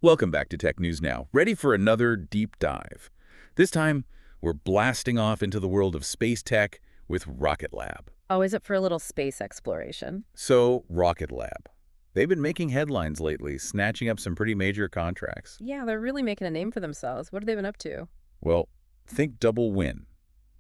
Welcome back to Tech News Now, ready for another deep dive. This time, we're blasting off into the world of space tech with Rocket Lab. Oh, is it for a little space exploration? So, Rocket Lab. They've been making headlines lately, snatching up some pretty major contracts. Yeah, they're really making a name for themselves. What have they been up to? Well, think double win.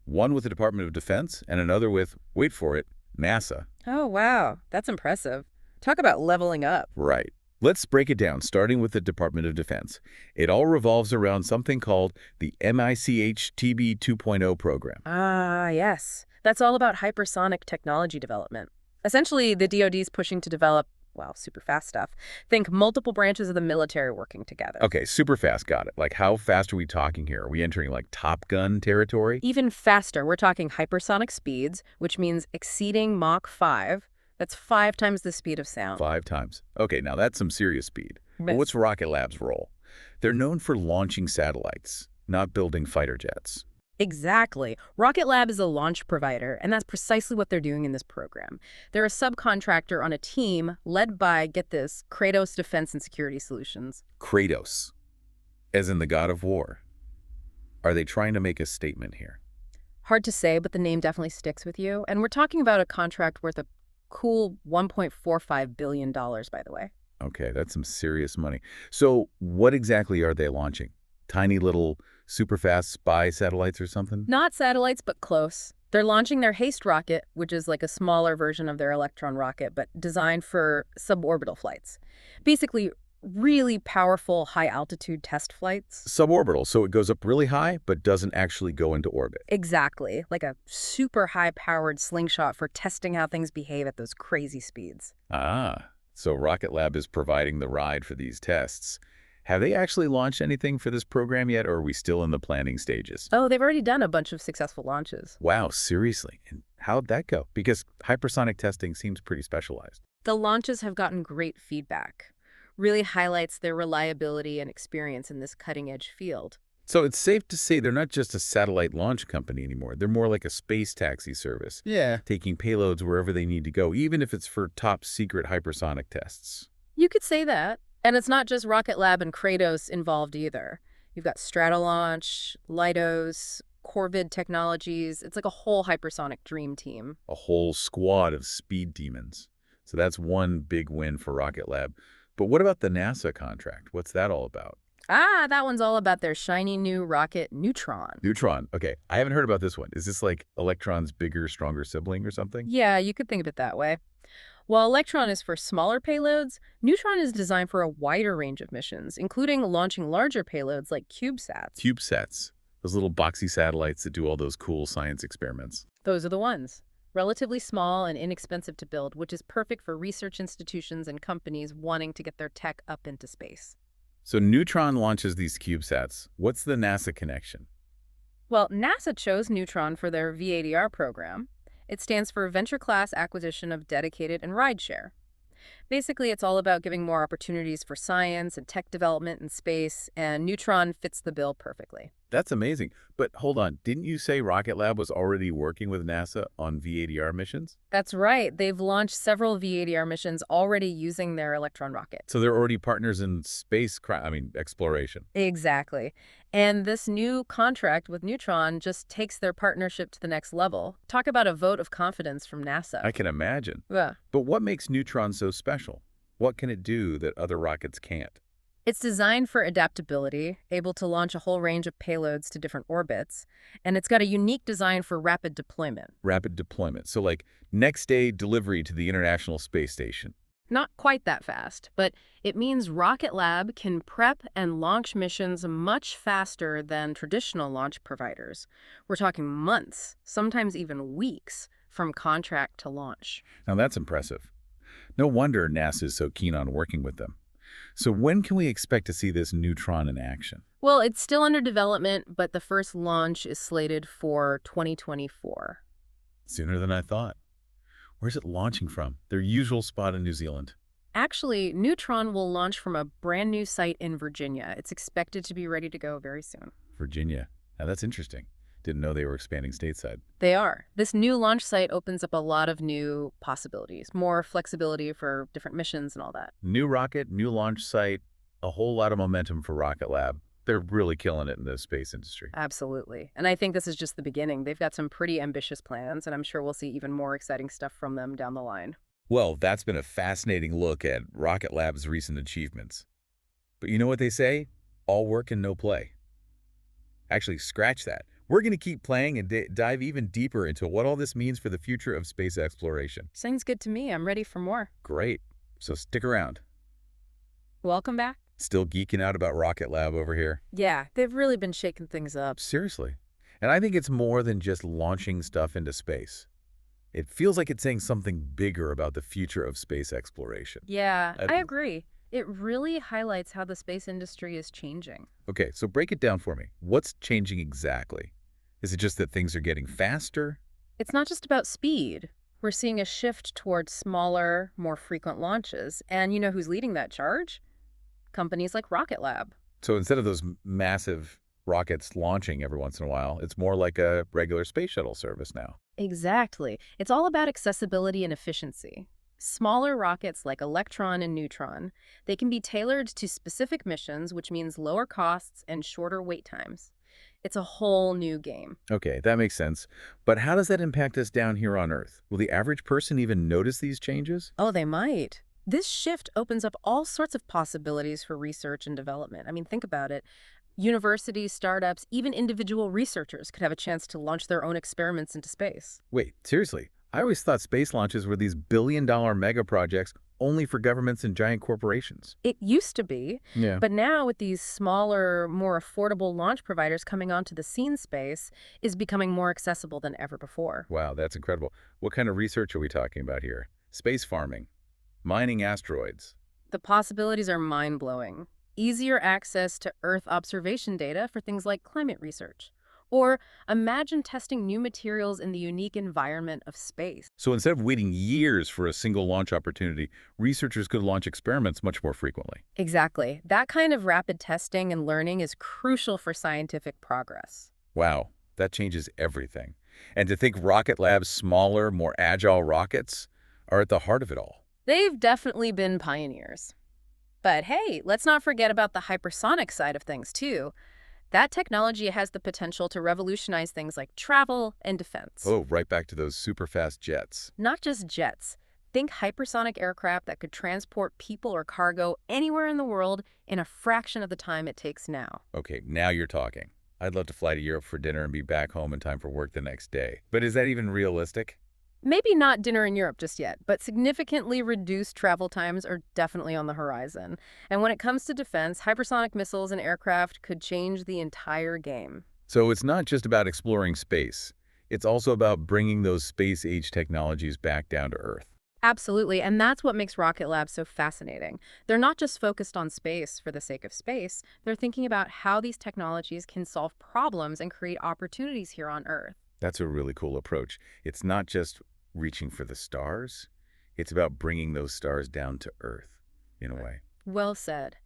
One with the Department of Defense and another with, wait for it, NASA. Oh, wow. That's impressive. Talk about leveling up. Right. Let's break it down, starting with the Department of Defense. It all revolves around something called the MACH-TB 2.0 program. Ah, yes. That's all about hypersonic technology development. Essentially, the DoD's pushing to develop, well, super fast stuff. Think multiple branches of the military working together. Okay, super fast, got it. Like, how fast are we talking here? Are we entering, like, Top Gun territory? Even faster, we're talking hypersonic speeds, which means exceeding Mach 5. That's 5 times the speed of sound. 5 times. Okay, now that's some serious speed. But But- what's Rocket Lab's role? They're known for launching satellites, not building fighter jets. Exactly. Rocket Lab is a launch provider, and that's precisely what they're doing in this program. They're a subcontractor on a team led by, get this, Kratos Defense and Security Solutions. Kratos, as in the god of war. Are they trying to make a statement here? Hard to say, but the name definitely sticks with you. And we're talking about a contract worth a cool $1.45 billion, by the way. Okay, that's some serious money. So what exactly are they launching? Tiny little super fast spy satellites or something? Not satellites, but close. They're launching their HASTE rocket, which is like a smaller version of their Electron rocket, but designed for suborbital flights. Basically, really powerful high-altitude test flights. Suborbital, so it goes up really high but doesn't actually go into orbit. Exactly, like a super high-powered slingshot for testing how things behave at those crazy speeds. Ah, so Rocket Lab is providing the ride for these tests. Have they actually launched anything for this program yet, or are we still in the planning stages? Oh, they've already done a bunch of successful launches. Wow, seriously? And how'd that go? Because hypersonic testing seems pretty specialized. The launches have gotten great feedback. Really highlights their reliability and experience in this cutting-edge field. So it's safe to say they're not just a satellite launch company anymore. They're more like a space taxi service, Yeah. taking payloads wherever they need to go, even if it's for top-secret hypersonic tests. You could say that. And it's not just Rocket Lab and Kratos involved either. You've got Stratolaunch, Leidos, Corvid Technologies. It's like a whole hypersonic dream team. A whole squad of speed demons. So that's one big win for Rocket Lab. But what about the NASA contract? What's that all about? Ah, that one's all about their shiny new rocket, Neutron. Neutron. Okay, I haven't heard about this one. Is this like Electron's bigger, stronger sibling or something? Yeah, you could think of it that way. While Electron is for smaller payloads, Neutron is designed for a wider range of missions, including launching larger payloads like CubeSats. CubeSats. Those little boxy satellites that do all those cool science experiments. Those are the ones. Relatively small and inexpensive to build, which is perfect for research institutions and companies wanting to get their tech up into space. So Neutron launches these CubeSats. What's the NASA connection? Well, NASA chose Neutron for their VADR program. It stands for Venture Class Acquisition of Dedicated and Rideshare. Basically, it's all about giving more opportunities for science and tech development in space, and Neutron fits the bill perfectly. That's amazing. But hold on, didn't you say Rocket Lab was already working with NASA on VADR missions? That's right. They've launched several VADR missions already using their Electron rocket. So they're already partners in space, exploration. Exactly. And this new contract with Neutron just takes their partnership to the next level. Talk about a vote of confidence from NASA. I can imagine. Yeah. But what makes Neutron so special? What can it do that other rockets can't? It's designed for adaptability, able to launch a whole range of payloads to different orbits, and it's got a unique design for rapid deployment. Rapid deployment. So like next day delivery to the International Space Station. Not quite that fast, but it means Rocket Lab can prep and launch missions much faster than traditional launch providers. We're talking months, sometimes even weeks, from contract to launch. Now that's impressive. No wonder NASA is so keen on working with them. So when can we expect to see this Neutron in action? Well, it's still under development, but the first launch is slated for 2024. Sooner than I thought. Where's it launching from? Their usual spot in New Zealand. Actually, Neutron will launch from a brand new site in Virginia. It's expected to be ready to go very soon. Virginia. Now that's interesting. Didn't know they were expanding stateside. They are. This new launch site opens up a lot of new possibilities, more flexibility for different missions and all that. New rocket, new launch site. A whole lot of momentum for Rocket Lab. They're really killing it in the space industry. Absolutely. And I think this is just the beginning. They've got some pretty ambitious plans, and I'm sure we'll see even more exciting stuff from them down the line. Well, that's been a fascinating look at Rocket Lab's recent achievements. But you know what they say? All work and no play. Actually, scratch that. We're going to keep playing and dive even deeper into what all this means for the future of space exploration. Sounds good to me. I'm ready for more. Great. So stick around. Welcome back. Still geeking out about Rocket Lab over here? Yeah, they've really been shaking things up. Seriously. And I think it's more than just launching stuff into space. It feels like it's saying something bigger about the future of space exploration. Yeah, I agree. It really highlights how the space industry is changing. Okay, so break it down for me. What's changing exactly? Is it just that things are getting faster? It's not just about speed. We're seeing a shift towards smaller, more frequent launches. And you know who's leading that charge? Companies like Rocket Lab. So instead of those massive rockets launching every once in a while, it's more like a regular space shuttle service now. Exactly. It's all about accessibility and efficiency. Smaller rockets like Electron and Neutron, they can be tailored to specific missions, which means lower costs and shorter wait times. It's a whole new game. Okay, that makes sense. But how does that impact us down here on Earth? Will the average person even notice these changes? Oh, they might. This shift opens up all sorts of possibilities for research and development. I mean, think about it. Universities, startups, even individual researchers could have a chance to launch their own experiments into space. Wait, seriously? I always thought space launches were these billion-dollar mega projects only for governments and giant corporations. It used to be, Yeah. but now with these smaller, more affordable launch providers coming onto the scene, space is becoming more accessible than ever before. Wow, that's incredible. What kind of research are we talking about here? Space farming, mining asteroids. The possibilities are mind-blowing. Easier access to Earth observation data for things like climate research. Or imagine testing new materials in the unique environment of space. So instead of waiting years for a single launch opportunity, researchers could launch experiments much more frequently. Exactly. That kind of rapid testing and learning is crucial for scientific progress. Wow, that changes everything. And to think Rocket Lab's smaller, more agile rockets are at the heart of it all. They've definitely been pioneers. But hey, let's not forget about the hypersonic side of things, too. That technology has the potential to revolutionize things like travel and defense. Oh, right back to those super fast jets. Not just jets. Think hypersonic aircraft that could transport people or cargo anywhere in the world in a fraction of the time it takes now. Okay, now you're talking. I'd love to fly to Europe for dinner and be back home in time for work the next day. But is that even realistic? Maybe not dinner in Europe just yet, but significantly reduced travel times are definitely on the horizon. And when it comes to defense, hypersonic missiles and aircraft could change the entire game. So it's not just about exploring space. It's also about bringing those space-age technologies back down to Earth. Absolutely, and that's what makes Rocket Lab so fascinating. They're not just focused on space for the sake of space, they're thinking about how these technologies can solve problems and create opportunities here on Earth. That's a really cool approach. It's not just reaching for the stars. It's about bringing those stars down to Earth, in a way. Well said.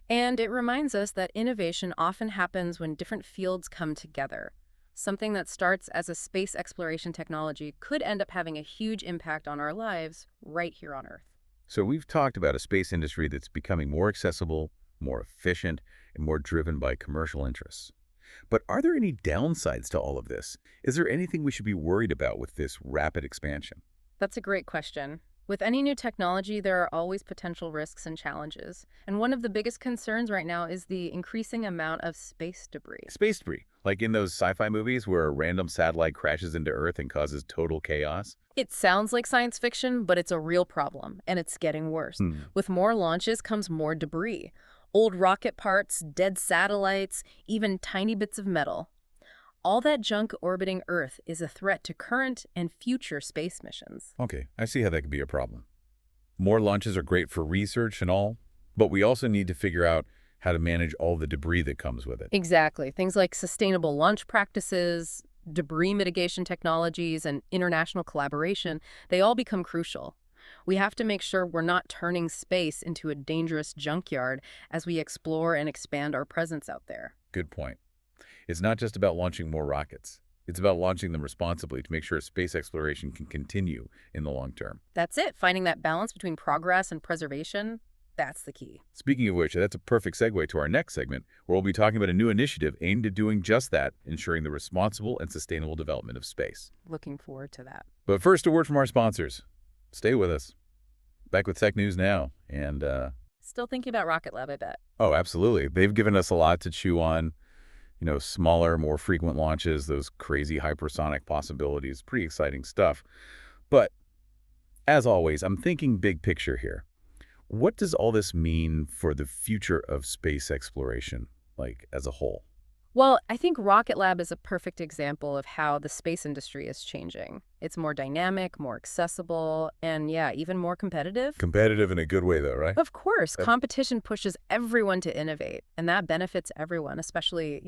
And it reminds us that innovation often happens when different fields come together. Something that starts as a space exploration technology could end up having a huge impact on our lives right here on Earth. So we've talked about a space industry that's becoming more accessible, more efficient, and more driven by commercial interests. But are there any downsides to all of this? Is there anything we should be worried about with this rapid expansion? That's a great question. With any new technology, there are always potential risks and challenges. And one of the biggest concerns right now is the increasing amount of space debris. Space debris, like in those sci-fi movies where a random satellite crashes into Earth and causes total chaos? It sounds like science fiction, but it's a real problem, and it's getting worse. With more launches comes more debris. Old rocket parts, dead satellites, even tiny bits of metal. All that junk orbiting Earth is a threat to current and future space missions. Okay, I see how that could be a problem. More launches are great for research and all, but we also need to figure out how to manage all the debris that comes with it. Exactly. Things like sustainable launch practices, debris mitigation technologies, and international collaboration, they all become crucial. We have to make sure we're not turning space into a dangerous junkyard as we explore and expand our presence out there. Good point. It's not just about launching more rockets. It's about launching them responsibly to make sure space exploration can continue in the long term. That's it, finding that balance between progress and preservation. That's the key. Speaking of which, that's a perfect segue to our next segment, where we'll be talking about a new initiative aimed at doing just that, ensuring the responsible and sustainable development of space. Looking forward to that. But first, a word from our sponsors. Stay with us. Back with Tech News Now. And, Still thinking about Rocket Lab, I bet. oh, absolutely. They've given us a lot to chew on. Smaller, more frequent launches, those crazy hypersonic possibilities. Pretty exciting stuff. But, as always, I'm thinking big picture here. What does all this mean for the future of space exploration, as a whole? Well, I think Rocket Lab is a perfect example of how the space industry is changing. It's more dynamic, more accessible, and yeah, even more competitive. Competitive in a good way, though, right? Of course, competition pushes everyone to innovate, and that benefits everyone, especially,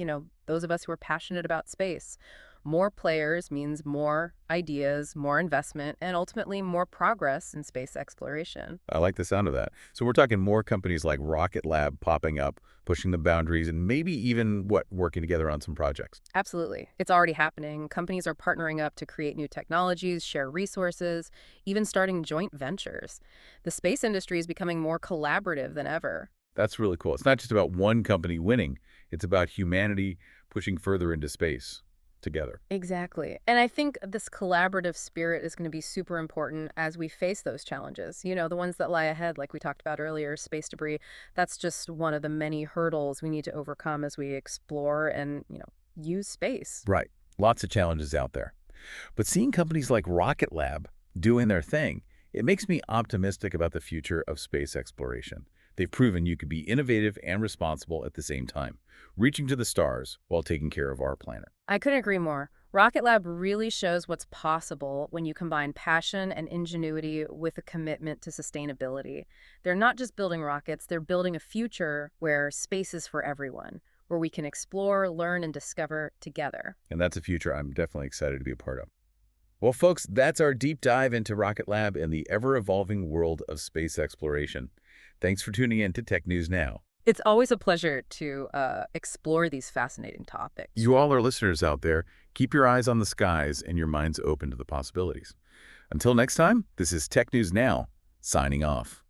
those of us who are passionate about space. More players means more ideas, more investment, and ultimately more progress in space exploration. I like the sound of that. So we're talking more companies like Rocket Lab popping up, pushing the boundaries, and maybe even, working together on some projects. Absolutely. It's already happening. Companies are partnering up to create new technologies, share resources, even starting joint ventures. The space industry is becoming more collaborative than ever. That's really cool. It's not just about one company winning. It's about humanity pushing further into space together. Exactly. And I think this collaborative spirit is going to be super important as we face those challenges. The ones that lie ahead, like we talked about earlier, space debris. That's just one of the many hurdles we need to overcome as we explore and, use space. Right. Lots of challenges out there. But seeing companies like Rocket Lab doing their thing, it makes me optimistic about the future of space exploration. They've proven you could be innovative and responsible at the same time, reaching to the stars while taking care of our planet. I couldn't agree more. Rocket Lab really shows what's possible when you combine passion and ingenuity with a commitment to sustainability. They're not just building rockets, they're building a future where space is for everyone, where we can explore, learn, and discover together. And that's a future I'm definitely excited to be a part of. Well, folks, that's our deep dive into Rocket Lab and the ever-evolving world of space exploration. Thanks for tuning in to Tech News Now. It's always a pleasure to explore these fascinating topics. You all are listeners out there. Keep your eyes on the skies and your minds open to the possibilities. Until next time, this is Tech News Now, signing off.